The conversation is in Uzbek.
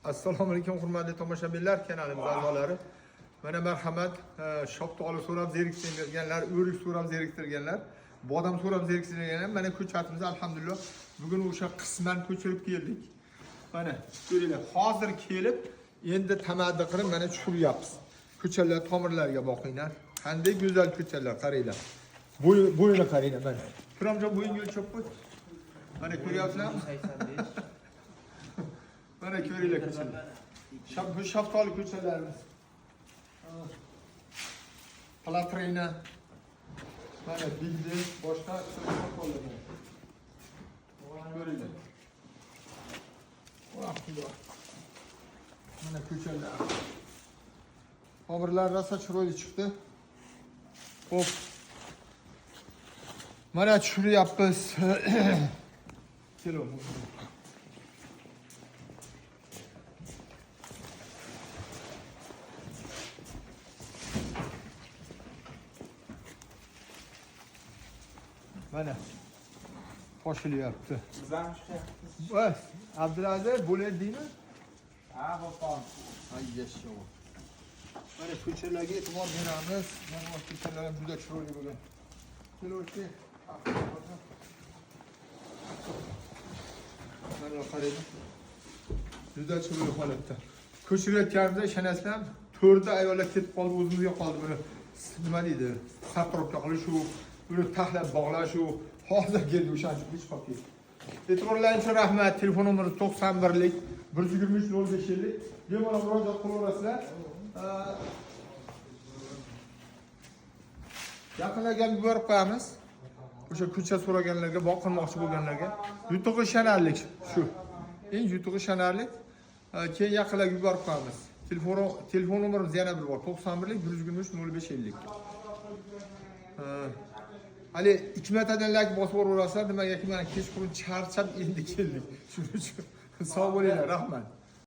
Assalomu alaykum hurmatli tomoshabinlar, kanalimiz a'zolari. Mana marhamat, shoptog'li so'rab zeriktirganlar, o'rik so'rab zeriktirganlar, bodom so'rab zeriktirganlar. Mana ko'chatimiz alhamdulillah bugun o'sha qisman ko'chirib keldik. Mana ko'ringlar, hozir kelib, endi tamaddi qilib mana tushiryapmiz. Ko'chalar tomirlarga boqinglar. Qanday go'zal ko'chalar, qaranglar. Bo'yini qaranglar mana. Turomjon bo'yinga o'lchab qo'y. Mana ko'ryapsizlarmi? 85. Mana ko'ringlar ko'chalar. Bu shaftoli ko'chalarimiz. Platrina. Mana bildi, boshqa shaftolilar. Ko'ringlar. Alhamdulillah. Mana ko'chalar. Tomirlar rosa chiroyli chiqdi. Xo'p. Mana tushiryapmiz. Kelin. Mana qo'shilyapti. Bizam chiqyapmiz. Voy, Abdulaziz bo'ladingmi? Ha, bo'pon. Ay yasho. Mana ko'chalarga e'tibor beramiz. Mana ko'chalar ham juda chiroyli bo'lgan. Kelovchi. Mana qarang. Juda chiroyli holatda. Ko'chirayotganimizda ishonasizlarmi? To'rda ayollar ketib qoldi, o'zimizga qoldi buni. Nima deydi? Sartaroqqa qilishu, buni taxlab bog'lashu, hozir keldi o'shancha hech qolib ketdi. E'tiborlaringiz uchun rahmat. Telefon nomeri 91lik 123 05lik. Bemalol murojaat qilaverasizlar. Yaqinlarga yuborib qo'yamiz. O'sha ko'cha so'raganlarga, boqilmoqchi bo'lganlarga yutug'i shanarlik shu. Eng yutug'i shanarlik. Keyin yaqinlarga yuborib qo'yamiz. Telefon nomerimiz yana bir bor. 91lik 123 0550. Hali 2 metrdan like bosib o'raverasizlar, nimaga ki mana kechqurun charchab endi keldik. Shuning uchun sog' bo'linglar, rahmat.